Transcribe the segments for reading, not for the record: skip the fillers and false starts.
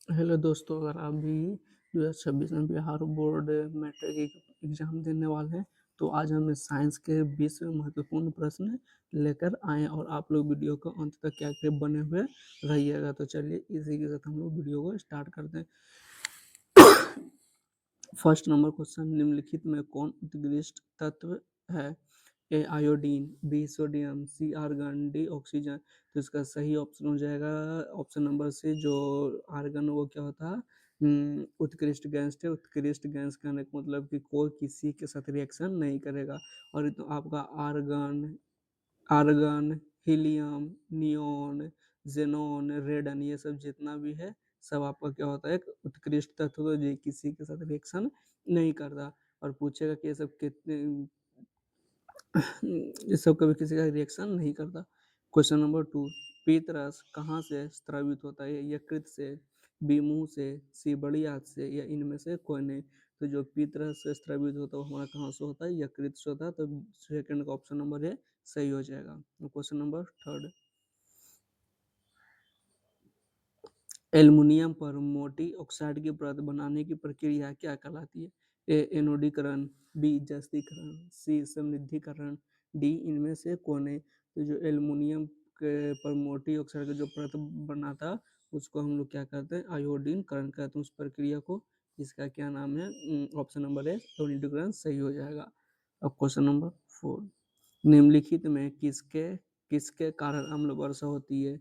Hello दोस्तों, अगर आप भी 2026 में बिहार बोर्ड मैट्रिक एग्जाम देने वाले हैं तो आज हम साइंस के 20 महत्वपूर्ण प्रश्न लेकर आए हैं और आप लोग वीडियो को अंत तक क्या क्या बने हुए रहिएगा। तो चलिए इसी के साथ हम लोग वीडियो को स्टार्ट करते हैं। फर्स्ट नंबर क्वेश्चन, निम्नलिखित में कौन उत्कृष्ट तत्व है? A iodine, B sodium, C argon, D oxygen. तो इसका सही ऑप्शन हो जाएगा ऑप्शन नंबर सी, जो आर्गन वो क्या होता है, उत्कृष्ट गैस थे। उत्कृष्ट गैस कहने का मतलब कि कोई किसी के साथ रिएक्शन नहीं करेगा। और तो आपका argon argon, helium, neon, xenon, radon, ये सब जितना भी है सब आपका क्या होता है, एक उत्कृष्ट तत्व होता है जो किसी के साथ रिएक्शन नहीं करता। और पूछेगा कि ये सब कितने ये सब कभी किसी का रिएक्शन नहीं करता। क्वेश्चन नंबर 2, पीतरस कहाँ से स्रावित होता है? यकृत से, बी मुंह से, सी बड़ी आंत से, या इनमें से कोई नहीं। तो जो पीतरस से स्रावित होता है वो हमारा कहाँ से होता है? यकृत से होता है। तो सेकंड का ऑप्शन नंबर है सही हो जाएगा। क्वेश्चन नंबर 3, एल्युमिनियम पर मोटी ऑक्साइड की परत बनाने की प्रक्रिया क्या कहलाती है? ए एनोडीकरण, बी जस्तीकरण, सी समृद्धिकरण, डी इनमें से कौन है? तो जो एल्युमिनियम के पर मोटी ऑक्साइड का जो परत बनाता उसको हम लोग क्या करते हैं? आयोडीन करण कहते हैं उस प्रक्रिया को। इसका क्या नाम है? ऑप्शन नंबर ए एनोडीकरण सही हो जाएगा। अब क्वेश्चन नंबर 4, निम्नलिखित में किसके किसके कारण अम्ल वर्षा होती है?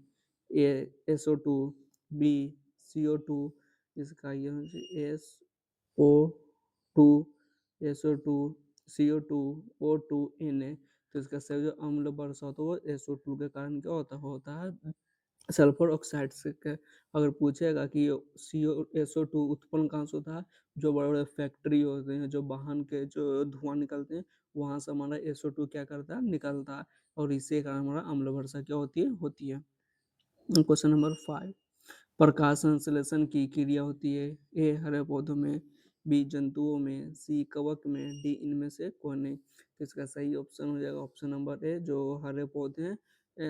ए SO2, बी CO2, इसका यह SO2, SO2, CO2, O2, Na। तो इसका सही जो अम्ल वर्षा होता है वो SO2 के कारण क्या होता है सल्फर ऑक्साइड से के। अगर पूछेगा कि SO2 उत्पन्न कहाँ से होता है? जो बड़े बड़े फैक्ट्री होते हैं, जो वाहन के जो धुआं निकलते हैं, वहां से हमारा SO2 क्या करता है? निकलता है। और इसी कारण हमारा अम्ल वर्षा क्या होती है। क्वेश्चन नंबर 5, प्रकाश संश्लेषण की क्रिया होती है? ए हरे पौधों में, बी जंतुओं में, सी कवक में, डी इनमें से कौन नहीं? तो इसका सही ऑप्शन हो जाएगा ऑप्शन नंबर ए, जो हरे पौधे हैं।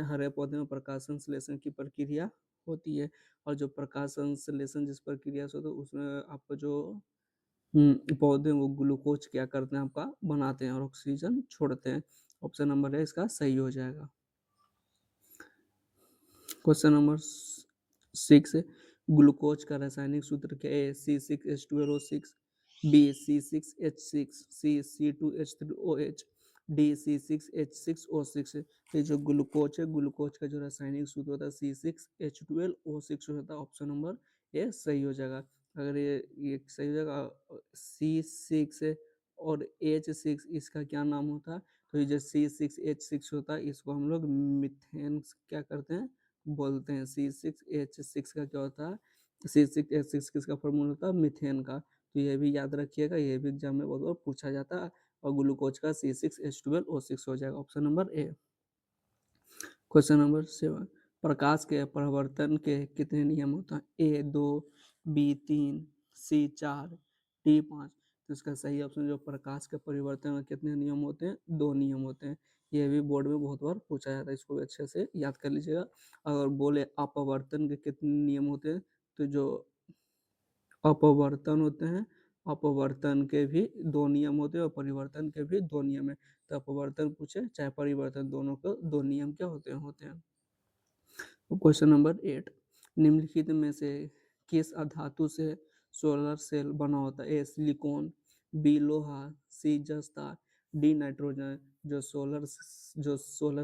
हरे पौधे में प्रकाश संश्लेषण की प्रक्रिया होती है। और जो प्रकाश संश्लेषण जिस प्रक्रिया से होता है उसमें आपका जो पौधे वो ग्लूकोज क्या करते हैं? आपका बनाते हैं और ऑक्सीजन छोड़ते हैं। ऑप्शन नंबर ए इसका सही हो जाएगा। क्वेश्चन नंबर 6, ग्लूकोज का रासायनिक सूत्र क्या है? C6H12O6, बी C6H6, सी C2H3OH, डी C6H6O6। ये जो ग्लूकोज है, ग्लूकोज का जो रासायनिक सूत्र होता है C6H12O6 होता है। ऑप्शन नंबर ए सही हो जाएगा। अगर ये सही हो जाएगा। C6 और H6 इसका क्या नाम होता है? तो ये जो C6H6 होता है इसको हम लोग मिथेन क्या करते हैं? बोलते हैं। C6H6 का क्या होता है? C6H6 किसका फॉर्मूला होता है? मिथेन का। तो ये भी याद रखिएगा, ये भी एग्जाम में बहुत बार पूछा जाता है। और ग्लूकोज का C6H12O6 हो जाएगा option number A. Question number 7, प्रकाश के परावर्तन के कितने नियम होते हैं? ए 2, बी 3, सी 4, डी 5। तो इसका सही ऑप्शन जो प्रकाश के परिवर्तन के कितने नियम होते हैं? 2 नियम होते हैं। ये भी बोर्ड में बहुत बार पूछा जाता है, इसको भी अच्छे से याद कर लीजिएगा। अगर बोले अपवर्तन के कितने नियम होते हैं, तो जो अपवर्तन होते हैं, अपवर्तन के भी 2 नियम होते हैं और परिवर्तन के भी 2 नियम है। तो अपवर्तन पूछे चाहे परिवर्तन, दोनों के 2 नियम क्या होते हैं। क्वेश्चन नंबर 8, निम्नलिखित में से किस अधातु से सोलर सेल बना होता है? ए सिलिकॉन, बी लोहा, सी जस्ता, डी नाइट्रोजन। जो सोलर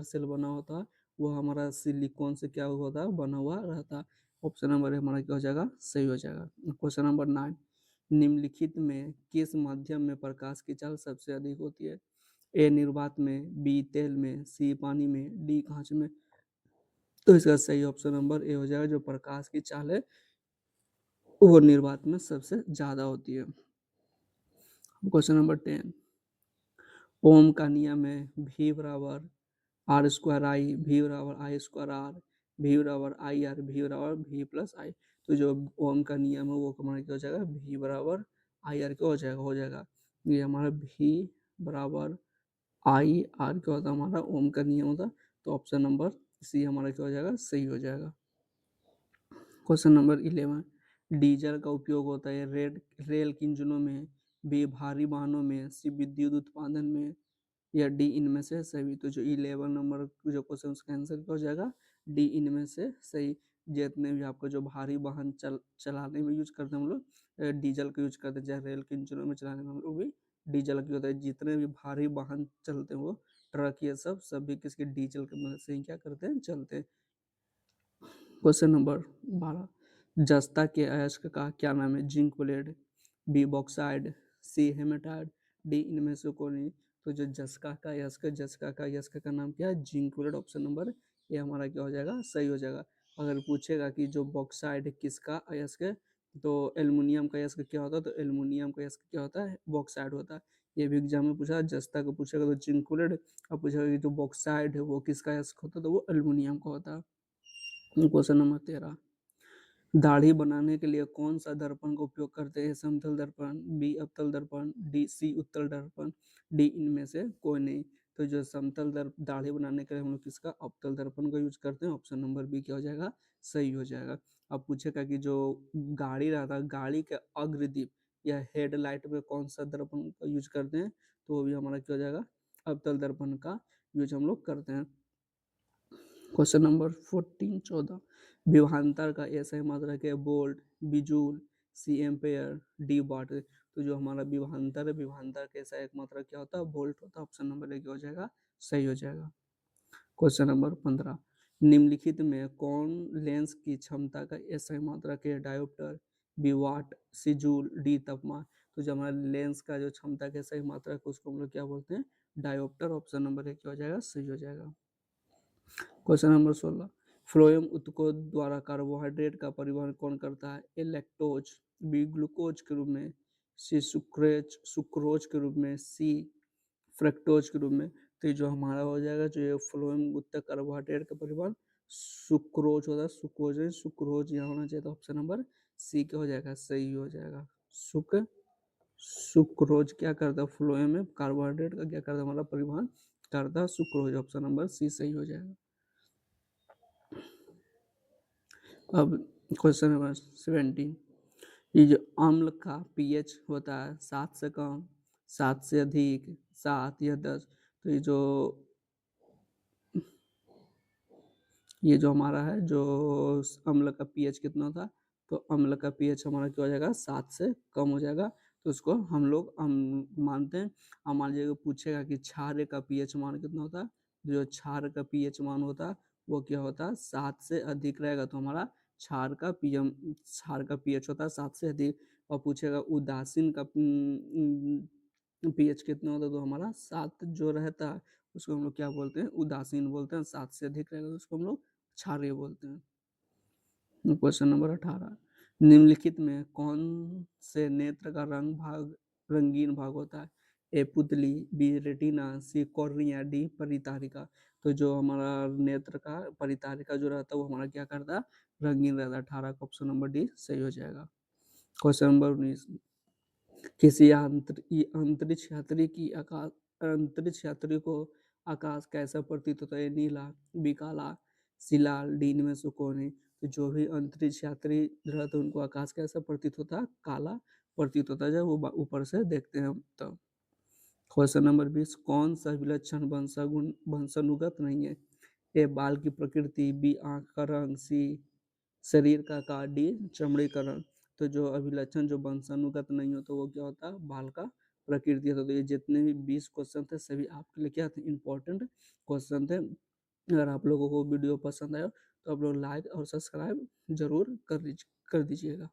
सेल बना होता है वो हमारा सिलिकॉन से क्या होता है? बना हुआ रहता है। ऑप्शन नंबर हमारा क्या हो जाएगा? सही हो जाएगा। क्वेश्चन नंबर 9, निम्नलिखित में किस माध्यम में प्रकाश की चाल सबसे अधिक होती है? ए निर्वात में, बी तेल में, सी पानी में, डी कांच में। तो इसका सही ऑप्शन नंबर ए हो जाएगा, जो प्रकाश की चाल है वो निर्वात में सबसे ज्यादा होती है। क्वेश्चन नंबर 10, ओम का नियम है V बराबर आर स्क्वायर आई, V बराबर आई स्क्वायर आर, V बराबर आई आर, V बराबर V+I। तो जो ओम का नियम है वो हमारा क्या हो जाएगा? V बराबर आई आर क्या हो जाएगा। ये हमारा V बराबर आई आर क्या होता है? हमारा ओम का नियम होता। तो ऑप्शन नंबर सी हमारा क्या हो जाएगा? सही हो जाएगा। क्वेश्चन नंबर 11, डीजल का उपयोग होता है रेल के इंजनों में, बी भारी वाहनों में, सी विद्युत उत्पादन में, या डी इनमें से सभी। तो जो 11 नंबर जो क्वेश्चन उसका आंसर क्या हो जाएगा, डी इनमें से सही। जितने भी आपको जो भारी वाहन चलाने में यूज करते हैं हम लोग डीजल का यूज करते हैं, चाहे रेल के इंजनों में चलाने में हम लोग भी डीजल का होता है। जितने भी भारी वाहन चलते हैं वो ट्रक ये सब सभी किसके डीजल की मदद से ही क्या करते हैं, चलते हैं। क्वेश्चन नंबर 12, जस्ता के अयस्क का क्या नाम है, जिंक ब्लेड, बी बॉक्साइड, सी हेमेटाइट, डी इनमें से कोई नहीं। तो जो जस्का का नाम क्या है, जिंक ब्लेड। ऑप्शन नंबर ये हमारा क्या हो जाएगा, सही हो जाएगा। अगर पूछेगा कि जो बॉक्साइड किसका अयस्क है, तो एल्युमिनियम का अयस्क क्या होता है, तो एल्युमिनियम का अयस्क क्या होता है, बॉक्साइड होता है। ये भी एग्जाम में पूछा, जस्ता को पूछेगा तो जिंक ब्लेड, अब पूछेगा कि जो बॉक्साइड है वो किसका अयस्क होता है, तो वो एल्युमिनियम का होता है। क्वेश्चन नंबर 13, दाढ़ी बनाने के लिए कौन सा दर्पण का उपयोग करते हैं, समतल दर्पण, बी अवतल दर्पण, डी सी उत्तल दर्पण, डी इनमें से कोई नहीं। तो जो दाढ़ी बनाने के लिए हम लोग किसका, अवतल दर्पण का यूज करते हैं। ऑप्शन नंबर बी क्या हो जाएगा, सही हो जाएगा। अब पूछेगा कि जो गाड़ी रहता है, गाड़ी के अग्रदीप या हेडलाइट में कौन सा दर्पण का यूज करते हैं, तो वो भी हमारा क्या हो जाएगा, अवतल दर्पण का यूज हम लोग करते हैं। क्वेश्चन नंबर 14 विभवांतर का ऐसा मात्रक है, बोल्ट, बिजूल, सी एम्पेयर, डी वाट। तो जो हमारा विभवांतर है, विभवांतर का ऐसा एक मात्रक क्या होता है, बोल्ट होता है। ऑप्शन नंबर एक हो जाएगा, सही हो जाएगा। क्वेश्चन नंबर 15 निम्नलिखित में कौन लेंस की क्षमता का ऐसा मात्रक है, डायोप्टर, बी वाट, सी जूल, डी तापमान। तो जो हमारा लेंस का जो क्षमता का ऐसा मात्रक है उसको हम लोग क्या बोलते हैं, डायोप्टर। ऑप्शन नंबर एक क्या हो जाएगा, सही हो जाएगा। क्वेश्चन नंबर 16 फ्लोएम उत्तकों द्वारा कार्बोहाइड्रेट का परिवहन कौन करता है, ए लैक्टोज, बी ग्लूकोज के रूप में, सी सुक्रोज के रूप में, सी फ्रक्टोज के रूप में। तो ये जो हमारा हो जाएगा, जो ये फ्लोएम उत्तक कार्बोहाइड्रेट का परिवहन सुक्रोज होता है, सुक्रोज नहीं सुक्रोज यहाँ होना चाहिए। तो ऑप्शन नंबर सी क्या हो जाएगा, सही हो जाएगा। सुक्रोज क्या करता है, फ्लोएम में कार्बोहाइड्रेट का क्या करता है, हमारा परिवहन करता है सुक्रोज। ऑप्शन नंबर सी सही हो जाएगा। अब क्वेश्चन नंबर 17, ये जो अम्ल का पीएच होता है 7 से कम, 7 से अधिक, 7 या 10। तो ये जो हमारा है, जो अम्ल का पीएच कितना था, तो अम्ल का पीएच हमारा क्या हो जाएगा, 7 से कम हो जाएगा। तो उसको हम लोग मानते हैं। अब मान लीजिए पूछेगा कि क्षार का पीएच मान कितना होता है, जो क्षार का पीएच मान होता है वो क्या होता है, 7 से अधिक रहेगा। तो हमारा क्षार का पीएच होता है 7 से अधिक। और पूछेगा उदासीन का पीएच कितना होता है, तो हमारा 7 जो रहता है उसको हम लोग क्या बोलते हैं, उदासीन बोलते हैं। 7 से अधिक रहेगा तो उसको हम लोग क्षारीय बोलते हैं। क्वेश्चन नंबर 18 निम्नलिखित में कौन से नेत्र का रंगीन भाग होता है, ए पुतली, बी रेटिना, सी कॉर्निया, डी परितारिका। तो जो हमारा नेत्र का परितारिका जो रहता है वो हमारा क्या करता है, रंगीन रहता है। 18 का ऑप्शन नंबर डी सही हो जाएगा। क्वेश्चन नंबर 19 किसी अंतरिक्ष यात्री को आकाश कैसा प्रतीत होता है, नीला, बी काला, सी लाल, डी इनमें से कौन है। तो जो भी अंतरिक्ष यात्री रहते हैं उनको आकाश कैसा प्रतीत होता है, काला प्रतीत होता है जब वो ऊपर से देखते हैं तब। क्वेश्चन नंबर 20 कौन सा विलक्षण वंशानुगत नहीं है, ए बाल की प्रकृति, बी आंख का रंग, सी शरीर का आकार, डी चमड़ी का रंग। तो जो अभिलक्षण जो वंशानुगत नहीं होता वो क्या होता है, बाल का प्रकृति होता है। तो ये जितने भी 20 क्वेश्चन थे सभी आपके लिए क्या थे, इंपॉर्टेंट क्वेश्चन थे। अगर आप लोगों को वीडियो पसंद आया तो आप लोग लाइक और सब्सक्राइब जरूर कर दीजिएगा।